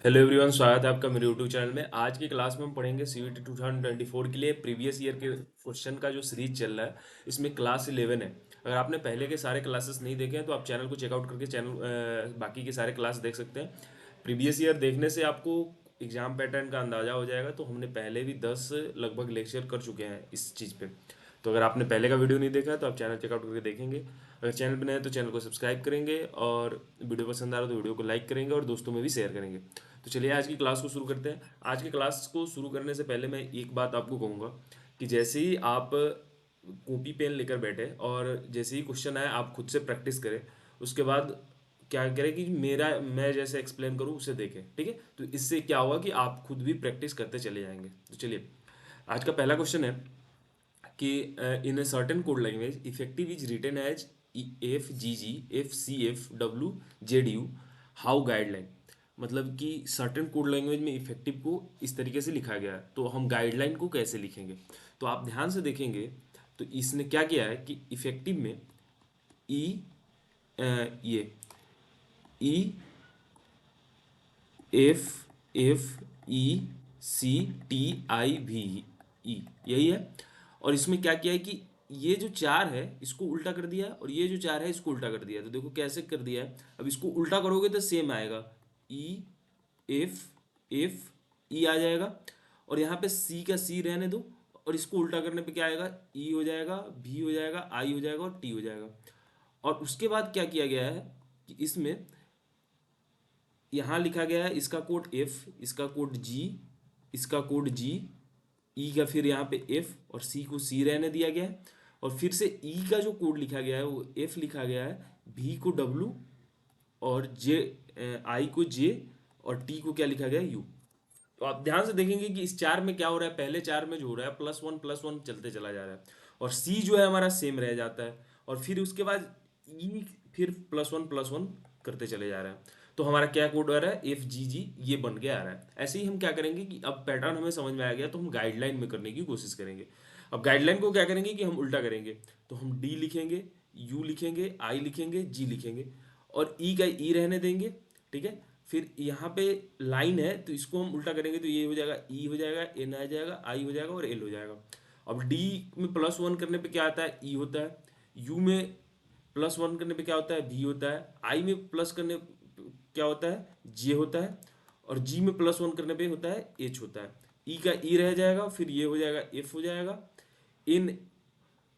Hello everyone, स्वागत है आपका मेरे यूट्यूब चैनल में। आज की क्लास में हम पढ़ेंगे सीयूईटी 2024 के लिए प्रीवियस ईयर के क्वेश्चन का जो सीरीज चल रहा है। इसमें क्लास 11 है। अगर आपने पहले के सारे क्लासेस नहीं देखे हैं तो आप चैनल को चेकआउट करके बाकी के सारे क्लास देख सकते हैं। प्रीवियस ईयर देखने से आपको एग्जाम पैटर्न का अंदाजा हो जाएगा। तो हमने पहले भी 10 लगभग लेक्चर कर चुके हैं इस चीज़ पे। तो अगर आपने पहले का वीडियो नहीं देखा है तो आप चैनल चेकआउट करके देखेंगे। अगर चैनल पर नए हैं तो चैनल को सब्सक्राइब करेंगे, और वीडियो पसंद आ रहा है तो वीडियो को लाइक करेंगे और दोस्तों में भी शेयर करेंगे। तो चलिए आज की क्लास को शुरू करते हैं। आज की क्लास को शुरू करने से पहले मैं एक बात आपको कहूँगा कि जैसे ही आप कॉपी पेन लेकर बैठे और जैसे ही क्वेश्चन आए आप खुद से प्रैक्टिस करें। उसके बाद क्या करें कि मैं जैसे एक्सप्लेन करूँ उसे देखें, ठीक है। तो इससे क्या होगा कि आप खुद भी प्रैक्टिस करते चले जाएंगे। तो चलिए, आज का पहला क्वेश्चन है कि in a certain code language effective is written as F G G F C F W Z U how guideline. मतलब कि सर्टेन कोड लैंग्वेज में इफेक्टिव को इस तरीके से लिखा गया है, तो हम गाइडलाइन को कैसे लिखेंगे। तो आप ध्यान से देखेंगे तो इसने क्या किया है कि इफेक्टिव में ई ये E F F E C T I V E यही है। और इसमें क्या किया है कि ये जो चार है इसको उल्टा कर दिया और ये जो चार है इसको उल्टा कर दिया। तो देखो कैसे कर दिया है। अब इसको उल्टा करोगे तो सेम आएगा, ई एफ एफ ई आ जाएगा। और यहाँ पे सी का सी रहने दो, और इसको उल्टा करने पे क्या आएगा, ई हो जाएगा, भी हो जाएगा, आई हो जाएगा और टी हो जाएगा। और उसके बाद क्या किया गया है कि इसमें यहाँ लिखा गया है इसका कोड एफ, इसका कोड जी, इसका कोड जी, ई का फिर यहाँ पे एफ और सी को सी रहने दिया गया है। और फिर से ई का जो कोड लिखा गया है वो एफ लिखा गया है, भी को डब्लू और जे आई को जे और टी को क्या लिखा गया है, यू। तो आप ध्यान से देखेंगे कि इस चार में क्या हो रहा है, पहले चार में जो हो रहा है प्लस वन चलते चला जा रहा है, और सी जो है हमारा सेम रह जाता है। और फिर उसके बाद ई फिर प्लस वन करते चले जा रहा है। तो हमारा क्या कोड आ रहा है, एफ जी जी, ये बन के आ रहा है। ऐसे ही हम क्या करेंगे कि अब पैटर्न हमें समझ में आ गया तो हम गाइडलाइन में करने की कोशिश करेंगे। अब गाइडलाइन को क्या करेंगे कि हम उल्टा करेंगे। तो हम डी लिखेंगे, यू लिखेंगे, आई लिखेंगे, जी लिखेंगे, और ई का ई रहने देंगे, ठीक है। फिर यहाँ पे लाइन है तो इसको हम उल्टा करेंगे तो ये हो जाएगा, ई हो जाएगा, एन आ जाएगा, आई हो जाएगा और एल हो जाएगा। अब डी में प्लस वन करने पे क्या आता है, ई होता है। यू में प्लस वन करने पे क्या होता है, भी होता है। आई में प्लस करने पे क्या होता है, जे होता है। और जी में प्लस वन करने पे होता है, एच होता है। ई का ई रह जाएगा, फिर ये हो जाएगा, एफ हो जाएगा। इन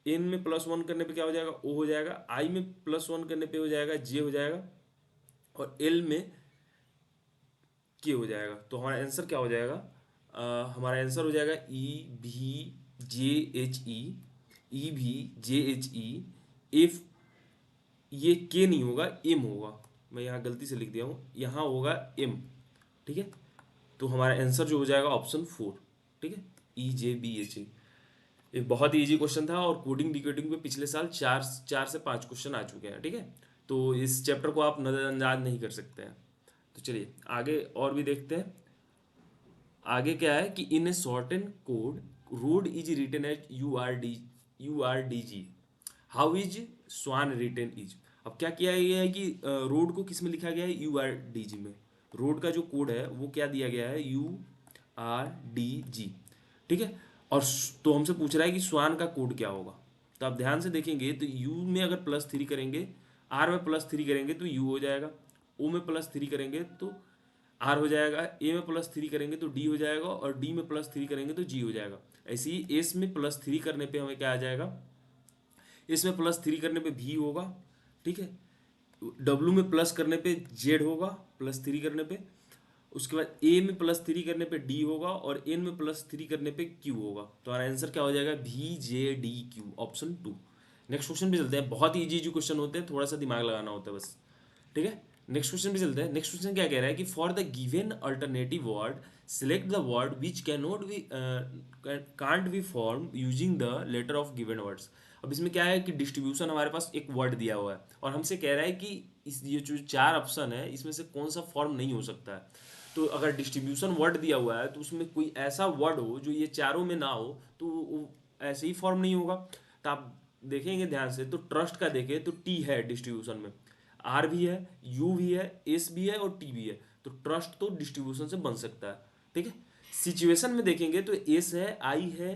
एन में प्लस वन करने पे क्या हो जाएगा, ओ हो जाएगा। आई में प्लस वन करने पे हो जाएगा, जे हो जाएगा। और एल में के हो जाएगा। तो हमारा आंसर क्या हो जाएगा, हमारा आंसर हो जाएगा ई भी जे एच ई भी जे एच ई एफ। ये के नहीं होगा, एम होगा। मैं यहाँ गलती से लिख दिया हूँ, यहाँ होगा एम, ठीक है। तो हमारा आंसर जो हो जाएगा ऑप्शन 4, ठीक है, ई जे बी एच ई। एक बहुत ही इजी क्वेश्चन था, और कोडिंग डिकोडिंग में पिछले साल चार चार से पाँच क्वेश्चन आ चुके हैं, ठीक है। तो इस चैप्टर को आप नज़रअंदाज नहीं कर सकते हैं। तो चलिए आगे और भी देखते हैं। आगे क्या है कि in a certain code road is written as U R D G how is swan written is. अब क्या किया गया है कि रोड को किस में लिखा गया है, यू आर डी जी में। रोड का जो कोड है वो क्या दिया गया है, यू आर डी जी, ठीक है। और तो हमसे पूछ रहा है कि स्वान का कोड क्या होगा। तो आप ध्यान से देखेंगे तो यू में अगर प्लस थ्री करेंगे, आर में प्लस थ्री करेंगे तो यू हो जाएगा। ओ में प्लस थ्री करेंगे तो आर हो जाएगा। ए में प्लस थ्री करेंगे तो डी हो जाएगा, और डी में प्लस थ्री करेंगे तो जी हो जाएगा। ऐसे ही एस में प्लस थ्री करने पे हमें क्या आ जाएगा, इसमें प्लस थ्री करने पे भी होगा, ठीक है। डब्ल्यू में प्लस करने पे जेड होगा, प्लस थ्री करने पे। उसके बाद ए में प्लस थ्री करने पे डी होगा, और एन में प्लस थ्री करने पे क्यू होगा। तो हमारा आंसर क्या हो जाएगा, भी J D Q, option 2। Next question पे चलते हैं। बहुत ही इजी इजी क्वेश्चन होते हैं, थोड़ा सा दिमाग लगाना होता है बस, ठीक है। नेक्स्ट क्वेश्चन पे चलते हैं। नेक्स्ट क्वेश्चन क्या कह रहा है कि for the given alternative word select the word which can not be can't be form using the letter of given words. अब इसमें क्या है कि डिस्ट्रीब्यूशन हमारे पास एक वर्ड दिया हुआ है, और हमसे कह रहा है कि इस ये जो चार ऑप्शन है इसमें से कौन सा फॉर्म नहीं हो सकता है। तो अगर डिस्ट्रीब्यूशन वर्ड दिया हुआ है तो उसमें कोई ऐसा वर्ड हो जो ये चारों में ना हो तो वो ऐसे ही फॉर्म नहीं होगा। तो आप देखेंगे ध्यान से, तो ट्रस्ट का देखें तो टी है डिस्ट्रीब्यूशन में, आर भी है, यू भी है, एस भी है और टी भी है। तो ट्रस्ट तो डिस्ट्रीब्यूशन से बन सकता है, ठीक है। सिचुएशन में देखेंगे तो एस है, आई है,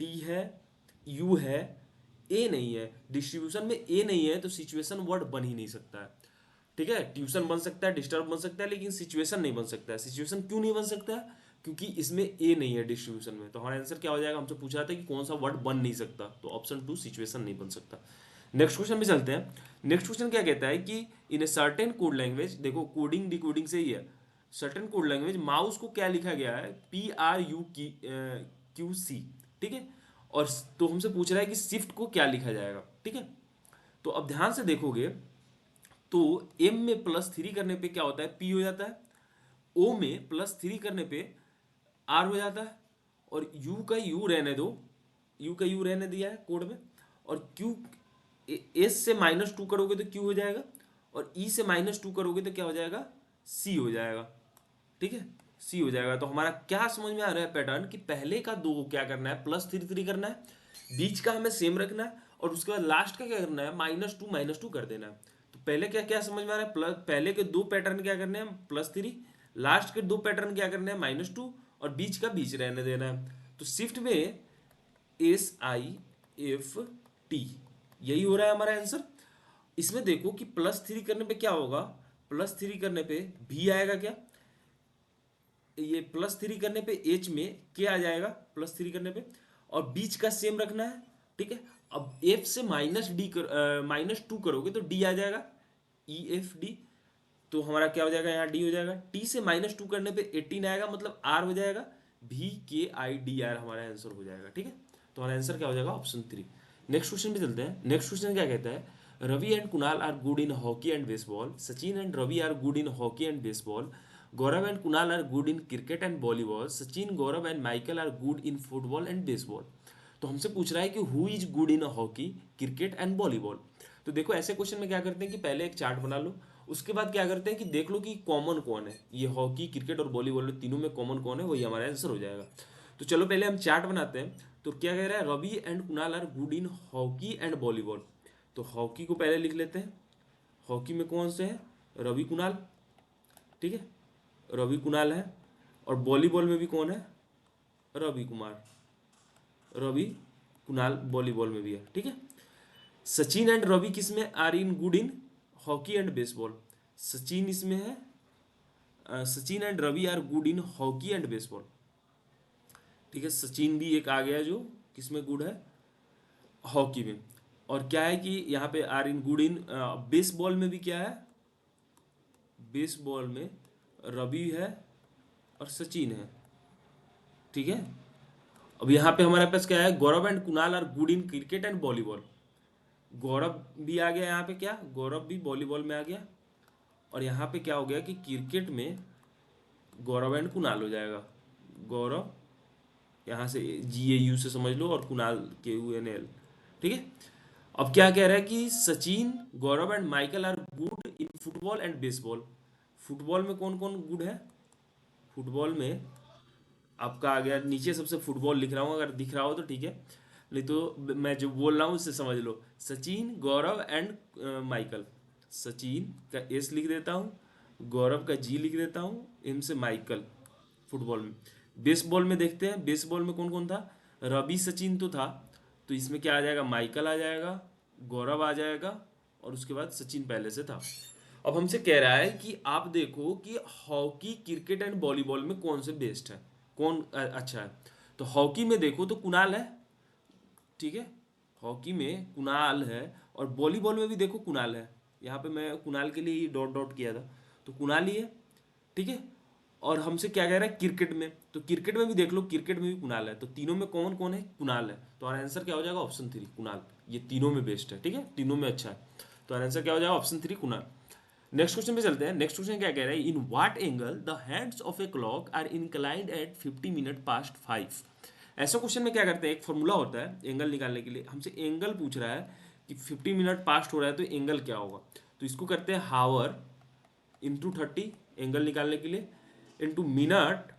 टी है, यू है, ए नहीं है। डिस्ट्रीब्यूशन में ए नहीं है तो सिचुएशन वर्ड बन ही नहीं सकता है, ठीक है। ट्यूशन बन सकता है, डिस्टर्ब बन सकता है, लेकिन सिचुएशन नहीं बन सकता है। सिचुएशन क्यों नहीं बन सकता है? क्योंकि इसमें ए नहीं है डिस्ट्रीब्यूशन में। तो हमारा आंसर क्या हो जाएगा? हमसे पूछा था कि कौन सा वर्ड बन नहीं सकता, तो ऑप्शन 2 सिचुएशन नहीं बन सकता। नेक्स्ट क्वेश्चन में चलते हैं। नेक्स्ट क्वेश्चन क्या कहता है कि in a certain code language, देखो कोडिंग डिकोडिंग से ही है। सर्टेन कोड लैंग्वेज माउस को क्या लिखा गया है? PRUQ C, ठीक है। और तो हमसे पूछ रहा है कि शिफ्ट को क्या लिखा जाएगा, ठीक है। तो अब ध्यान से देखोगे तो M में +3 करने पे क्या होता है? P हो जाता है। O में +3 करने पे R हो जाता है। और U का U रहने दो, U का U रहने दिया है कोड में। और Q, S से -2 करोगे तो Q हो जाएगा, और E से -2 करोगे तो क्या हो जाएगा? C हो जाएगा, ठीक है। C हो जाएगा। तो हमारा क्या समझ में आ रहा है पैटर्न कि पहले का दो को क्या करना है? +3 करना है, बीच का हमें सेम रखना है, और उसके बाद लास्ट का क्या करना है? -2 कर देना है। तो पहले क्या क्या समझ में आ रहा है? पहले के दो पैटर्न क्या करने हैं? +3। लास्ट के दो पैटर्न क्या करने हैं? -2। और बीच का बीच रहने देना है। तो शिफ्ट में SIFT, यही हो रहा है हमारा आंसर। इसमें देखो कि +3 करने पे क्या होगा? +3 करने पे भी आएगा क्या? ये +3 करने पे H में क्या आ जाएगा? +3 करने पे, और बीच का सेम रखना है, ठीक है। अब F से -2 करोगे तो D आ जाएगा, EFD। तो हमारा क्या हो जाएगा? यहाँ D हो जाएगा। T से -2 करने पे 18 आएगा, मतलब R हो जाएगा, VKIDR हमारा आंसर हो जाएगा, ठीक है। तो हमारा आंसर क्या हो जाएगा? ऑप्शन 3। नेक्स्ट क्वेश्चन पे चलते हैं। नेक्स्ट क्वेश्चन क्या कहता है? Ravi and Kunal are good in hockey and baseball, Sachin and Ravi are good in hockey and baseball, Gaurav and Kunal are good in cricket and volleyball, Sachin, Gaurav and Michael are good in football and baseball. तो हमसे पूछ रहा है कि who is good in hockey, cricket and volleyball. तो देखो ऐसे question में क्या करते हैं कि पहले एक चार्ट बना लो, उसके बाद क्या करते हैं कि देख लो कि कॉमन कौन है। ये हॉकी, क्रिकेट और वॉलीबॉल तीनों में कॉमन कौन है, वही हमारा आंसर हो जाएगा। तो चलो पहले हम चार्ट बनाते हैं। तो क्या कह रहा है? Ravi and Kunal are good in hockey and volleyball. तो हॉकी को पहले लिख लेते हैं। हॉकी में कौन से है? रवि कुणाल, ठीक है, रवि कुणाल है। और वॉलीबॉल में भी कौन है? रवि कुमार, रवि कुणाल वॉलीबॉल में भी है, ठीक है। सचिन एंड रवि किस में are in good in hockey and baseball? Sachin इसमें है, Sachin and Ravi are good in hockey and baseball, ठीक है। सचिन भी एक आ गया जो किस में गुड है? हॉकी में। और क्या है कि यहाँ पे are in good in baseball में भी क्या है? बेसबॉल में रवि है और सचिन है, ठीक है। अब यहाँ पे हमारे पास क्या है? Gaurav and Kunal are good in cricket and volleyball. Gaurav भी आ गया यहाँ पे, क्या? गौरव भी वॉलीबॉल में आ गया। और यहाँ पे क्या हो गया कि क्रिकेट में गौरव एंड कुणाल हो जाएगा। गौरव यहाँ से GAU से समझ लो, और कुणाल KUNL, ठीक है। अब क्या कह रहा है कि Sachin, Gaurav and Michael are good in football and baseball. Football में कौन कौन गुड है? फुटबॉल में आपका आ गया नीचे सबसे फुटबॉल लिख रहा हूँ, अगर दिख रहा हो तो ठीक है, नहीं तो मैं जो बोल रहा हूँ उससे समझ लो। Sachin, Gaurav and Michael. सचिन का S लिख देता हूँ, गौरव का G लिख देता हूँ, M से माइकल। फुटबॉल में। बेसबॉल में देखते हैं, बेसबॉल में कौन कौन था? रवि, सचिन तो था, तो इसमें क्या आ जाएगा? माइकल आ जाएगा, गौरव आ जाएगा, और उसके बाद सचिन पहले से था। अब हमसे कह रहा है कि आप देखो कि हॉकी, क्रिकेट एंड वॉलीबॉल में कौन से बेस्ट है, कौन अच्छा है। तो हॉकी में देखो तो कुणाल है, ठीक है। हॉकी में कुणाल है, और वॉलीबॉल में भी देखो कुणाल है। यहाँ पे मैं कुणाल के लिए ही डॉट डॉट किया था, तो कुणाल ही है, ठीक है। और हमसे क्या कह रहा है? क्रिकेट में, तो क्रिकेट में भी देख लो, क्रिकेट में भी कुणाल है। तो तीनों में कौन कौन है? कुणाल है। तो हमारा आंसर क्या हो जाएगा? ऑप्शन 3 कुणाल। ये तीनों में बेस्ट है, ठीक है, तीनों में अच्छा है। तो हमारा आंसर क्या हो जाएगा? ऑप्शन 3 कुणाल। नेक्स्ट क्वेश्चन पे चलते हैं। नेक्स्ट क्वेश्चन क्या कह रहा है? In what angle the hands of a clock are inclined at 50 minute past 5। ऐसा क्वेश्चन में क्या करते हैं? एक फॉर्मूला होता है एंगल निकालने के लिए। हमसे एंगल पूछ रहा है कि 50 मिनट पास्ट हो रहा है तो एंगल क्या होगा। तो इसको करते हैं हावर इंटू 30 एंगल निकालने के लिए, इंटू मिनट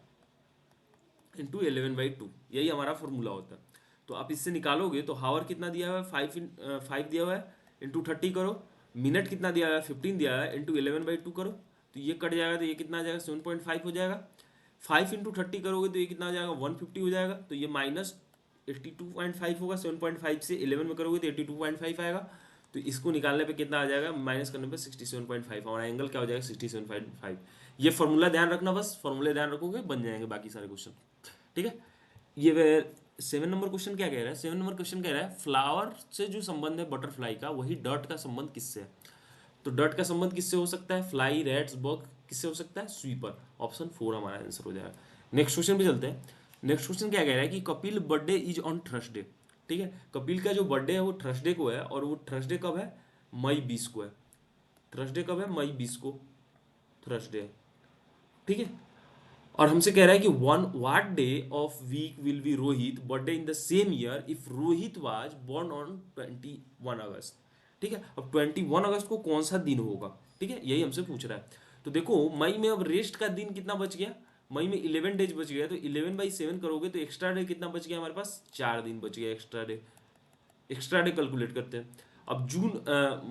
इंटू 11/2, यही हमारा फॉर्मूला होता है। तो आप इससे निकालोगे तो हावर कितना दिया हुआ है? 5 दिया हुआ है, इंटू 30 करो। मिनट कितना दिया हुआ है? 15 दिया हुआ है, इंटू 11/2 करो। तो ये कट जाएगा, तो ये कितना आ जाएगा 7.5 हो जाएगा। 5 × 30 करोगे तो ये कितना हो जाएगा 150 हो जाएगा, तो ये -82.5 होगा। 7.5 से 11 में करोगे तो 82.5 आएगा। तो इसको निकालने पे कितना आ जाएगा, माइनस करने पे 67.5, और एंगल क्या हो जाएगा 67.5। ये फॉर्मूला ध्यान रखना, बस फॉर्मूले ध्यान रखोगे बन जाएंगे बाकी सारे क्वेश्चन। ठीक है, ये 7 नंबर क्वेश्चन क्या कह रहा है, 7 नंबर क्वेश्चन कह रहा है फ्लावर से जो संबंध है बटरफ्लाई का, वही डर्ट का संबंध किससे है। तो डर्ट का संबंध किससे हो सकता है, फ्लाई, रैट्स, बग, किससे हो सकता है, स्वीपर। ऑप्शन 4 हमारा आंसर हो जाएगा। नेक्स्ट क्वेश्चन पे चलते हैं। नेक्स्ट क्वेश्चन क्या कह रहा है कि Kapil birthday is on Thursday. ठीक है, कपिल का जो बर्थडे है वो थर्सडे को है, और वो थर्सडे कब है, मई 20 को है। थर्सडे कब है, मई 20 को थर्सडे है। ठीक है, और हमसे कह रहा है कि on what day of week will be Rohit birthday in the same year if Rohit was born on 21 August. ठीक है, अब 21 अगस्त को कौन सा दिन होगा, ठीक है, यही हमसे पूछ रहा है। तो देखो मई में अब रेस्ट का दिन कितना बच गया, मई में 11 डेज बच गया, तो 11/7 करोगे तो एक्स्ट्रा डे कितना बच गया हमारे पास, 4 दिन बच गया extra day. Extra day calculate करते हैं। अब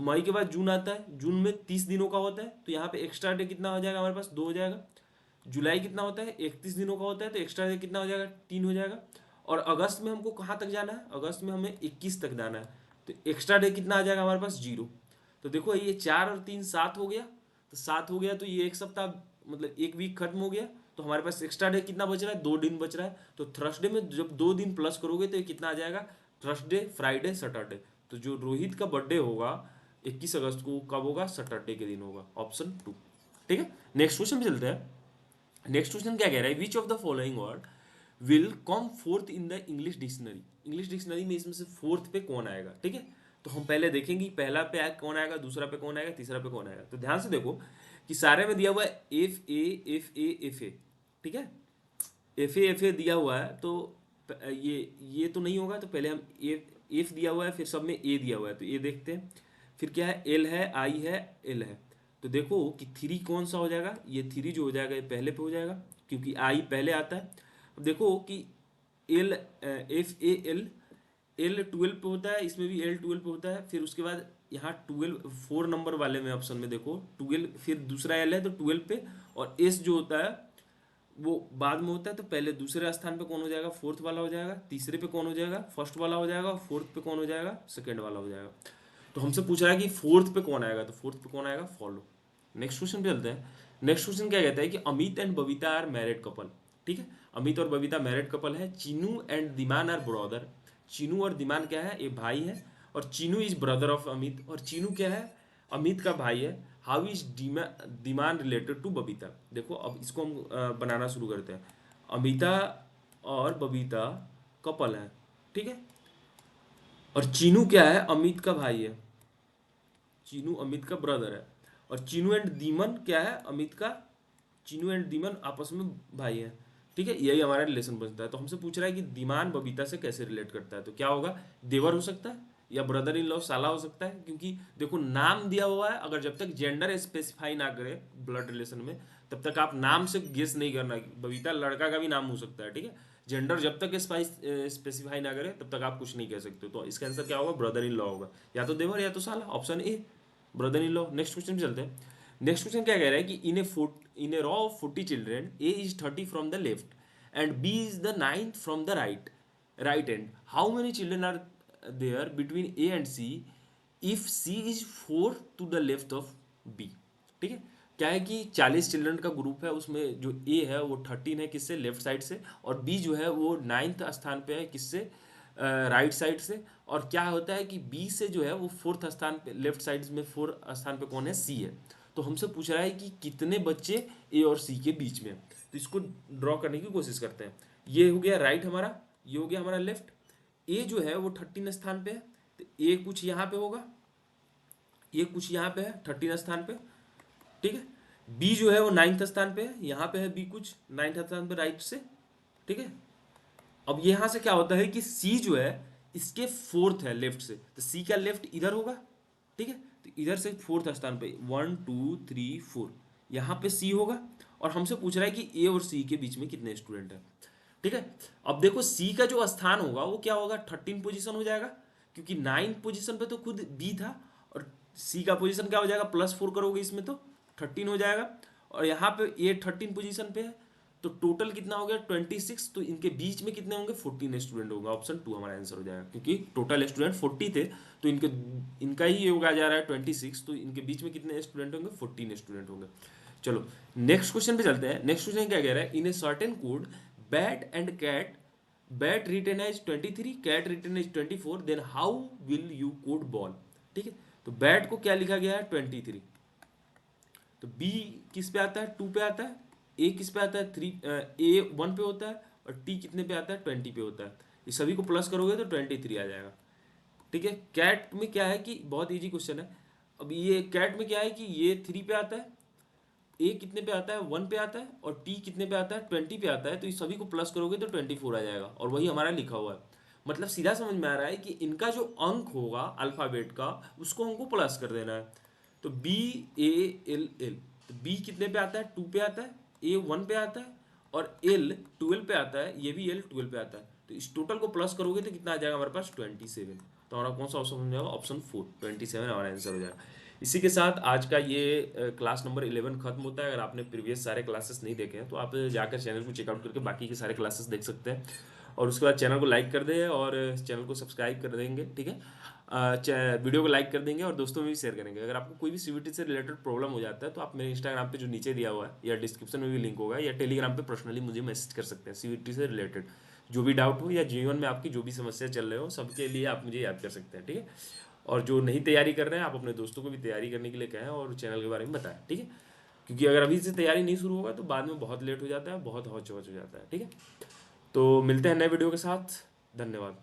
मई के बाद जून आता है, जून में 30 दिनों का होता है, तो यहाँ पे एक्स्ट्रा डे कितना हो जाएगा हमारे पास, 2 हो जाएगा। जुलाई कितना होता है, 31 दिनों का होता है, तो एक्स्ट्रा डे कितना हो जाएगा, 3 हो जाएगा। और अगस्त में हमको कहाँ तक जाना है, अगस्त में हमें 21 तक जाना है, तो एक्स्ट्रा डे कितना आ जाएगा हमारे पास, 0। तो देखो ये 4 और 3 7 हो गया, तो 7 हो गया, तो ये एक सप्ताह मतलब एक वीक खत्म हो गया। तो हमारे पास एक्स्ट्रा डे कितना बच रहा है, 2 दिन बच रहा है। तो थर्सडे में जब 2 दिन प्लस करोगे तो ये कितना आ जाएगा, थर्सडे, फ्राइडे, सैटरडे। तो जो रोहित का बर्थडे होगा 21 अगस्त को कब होगा, सैटरडे के दिन होगा, ऑप्शन 2। ठीक है, नेक्स्ट क्वेश्चन पे चलते हैं। नेक्स्ट क्वेश्चन क्या कह रहा है, which of the following word will come fourth in the English dictionary. English dictionary में इसमें से फोर्थ पे कौन आएगा। ठीक है, तो हम पहले देखेंगे पहला पे कौन आएगा, दूसरा पे कौन आएगा, तीसरा पे कौन आएगा। तो ध्यान से देखो कि सारे में दिया हुआ है एफ ए। ठीक है, एफ ए दिया हुआ है, तो ये तो नहीं होगा, तो पहले हम एफ दिया हुआ है, फिर सब में ए दिया हुआ है, तो ये देखते हैं। फिर क्या है, एल है, आई है, एल है। तो देखो कि 3 कौन सा हो जाएगा, ये 3 जो हो जाएगा ये पहले पे हो जाएगा, क्योंकि आई पहले आता है। अब देखो कि L, F A L, L 12 पे होता है, इसमें भी एल 12 पे होता है। फिर उसके बाद यहाँ 12 4 नंबर वाले में ऑप्शन में देखो 12, फिर दूसरा एल है तो 12 पे, और एस जो होता है वो बाद में होता है। तो पहले दूसरे स्थान पे कौन हो जाएगा, फोर्थ वाला हो जाएगा। तीसरे पे कौन हो जाएगा, फर्स्ट वाला हो जाएगा। फोर्थ पे कौन हो जाएगा, सेकंड वाला हो जाएगा। तो हमसे पूछ रहा है कि फोर्थ पे कौन आएगा, तो फोर्थ पे कौन आएगा, फॉलो। नेक्स्ट क्वेश्चन पे चलते हैं। नेक्स्ट क्वेश्चन क्या कहता है कि Amit and Babita are married couple. ठीक है, अमित और बबीता मैरिड कपल है। Chinu and Diman are brother. Chinu और दिमान क्या है, ये भाई है, और Chinu is brother of Amit, और चीनू क्या है, अमित का भाई है। How is Diman related to Babita. देखो अब इसको हम बनाना शुरू करते हैं। अमिता और बबीता कपल है, ठीक है, और चीनू क्या है, अमित का भाई है। चीनू अमित का ब्रदर है, और चीनू एंड दीमन क्या है, अमित का, चीनू एंड दीमन आपस में भाई है। ठीक है, यही हमारा रिलेशन बनता है। तो हमसे पूछ रहा है कि दीमान बबीता से कैसे रिलेट करता है, तो क्या होगा, देवर हो सकता है, या ब्रदर इन लॉ साला हो सकता है, क्योंकि देखो नाम दिया हुआ है, अगर जब तक जेंडर स्पेसिफाई ना करे ब्लड रिलेशन में, तब तक आप नाम से गेस नहीं करना। बबीता लड़का का भी नाम हो सकता है, ठीक है। जेंडर जब तक स्पेसिफाई ना करे तब तक आप कुछ नहीं कह सकते। तो इसका आंसर क्या होगा, ब्रदर इन लॉ होगा, या तो देवर या तो साला, option A, brother in law. Next question पे चलते हैं। नेक्स्ट क्वेश्चन क्या कह रहा है कि in a row of 40 children, A is 30 from the left and B is the 9th from the right and, how many children are there between A and C if C is 4 to the left of B. ठीक है, क्या है कि 40 children का group है, उसमें जो ए है वो 13 है किससे, लेफ्ट साइड से, और बी जो है वो 9th स्थान पे है किससे, राइट साइड से। और क्या होता है कि बी से जो है वो 4th स्थान पे, लेफ्ट साइड में 4th स्थान पे कौन है, सी है। तो हमसे पूछ रहा है कि कितने बच्चे ए और सी के बीच में। तो इसको ड्रॉ करने की कोशिश करते हैं। ये हो गया राइट हमारा, ये हो गया हमारा लेफ्ट। ए जो है वो 13 स्थान पे है, तो ए कुछ यहाँ पे होगा, ये कुछ यहाँ पे है 13 स्थान पे, ठीक है। बी जो है वो 9th स्थान पे है, यहाँ पे है बी कुछ 9th स्थान पे राइट से, ठीक है। अब यहाँ से क्या होता है कि सी जो है इसके 4th है लेफ्ट से, तो सी का लेफ्ट इधर होगा, ठीक है। तो इधर से 4th स्थान पे 1 2 3 4 यहाँ पे सी होगा, और हमसे पूछ रहा है कि ए और सी के बीच में कितने स्टूडेंट हैं, ठीक है। अब देखो सी का जो स्थान होगा वो क्या होगा, 13 पोजीशन हो जाएगा, क्योंकि 9th पोजीशन पे तो खुद बी था, और सी का पोजीशन क्या हो जाएगा, +4 करोगे इसमें तो 13 हो जाएगा। और यहाँ पे ए 13 पोजीशन पे है, तो टोटल कितना हो गया 26, तो इनके बीच में कितने होंगे 14 स्टूडेंट होंगे। ऑप्शन 2 हमारा आंसर हो जाएगा, क्योंकि टोटल स्टूडेंट 40 थे, तो इनका ही योग आ जा रहा है 26, तो इनके बीच में कितने स्टूडेंट होंगे 14 स्टूडेंट होंगे। चलो नेक्स्ट क्वेश्चन पे चलते हैं। नेक्स्ट क्वेश्चन क्या कह रहा है, in a certain code bat and cat, bat written as 23, cat written as 24, then how will you code ball. ठीक है, तो बैट को क्या लिखा गया है 23, तो बी किस पे आता है 2 पे आता है, ए किस पे आता है 3, ए 1 पे होता है, और टी कितने पे आता है 20 पे होता है। ये सभी को प्लस करोगे तो 23 आ जाएगा। ठीक है, कैट में क्या है कि बहुत इजी क्वेश्चन है। अब ये कैट में क्या है कि ये 3 पे आता है, ए कितने पे आता है 1 पे आता है, और टी कितने पे आता है 20 पे आता है, तो इस सभी को प्लस करोगे तो 24 आ जाएगा, और वही हमारा लिखा हुआ है। मतलब सीधा समझ में आ रहा है कि इनका जो अंक होगा अल्फ़ाबेट का, उसको हमको प्लस कर देना है। तो बी ए एल एल, तो बी कितने पे आता है 2 पे आता है, ए 1 पे आता है, और एल 12 पे आता है, ये भी एल 12 पे आता है। तो इस टोटल को प्लस करोगे तो कितना आ जाएगा हमारे पास 27। तो हमारा कौन सा ऑप्शन हो जाएगा, ऑप्शन 4, 27 हमारा आंसर हो जाएगा। इसी के साथ आज का ये क्लास नंबर 11 खत्म होता है। अगर आपने प्रीवियस सारे क्लासेस नहीं देखे हैं तो आप जाकर चैनल को चेकआउट करके बाकी के सारे क्लासेस देख सकते हैं, और उसके बाद चैनल को लाइक कर दें और चैनल को सब्सक्राइब कर देंगे। ठीक है, वीडियो को लाइक कर देंगे और दोस्तों में भी शेयर करेंगे। अगर आपको कोई भी सीवीटी से रिलेटेड प्रॉब्लम हो जाता है तो आप मेरे इंस्टाग्राम पे जो नीचे दिया हुआ है या डिस्क्रिप्शन में भी लिंक होगा, या टेलीग्राम पे पर्सनली मुझे मैसेज कर सकते हैं। सीवीटी से रिलेटेड जो भी डाउट हो या जीवन में आपकी जो भी समस्या चल रहे हो, सबके लिए आप मुझे याद कर सकते हैं। ठीक है, और जो नहीं तैयारी कर रहे हैं आप अपने दोस्तों को भी तैयारी करने के लिए कहें और चैनल के बारे में बताएं। ठीक है, क्योंकि अगर अभी से तैयारी नहीं शुरू होगा तो बाद में बहुत लेट हो जाता है, बहुत हौच हो जाता है। ठीक है, तो मिलते हैं नए वीडियो के साथ। धन्यवाद।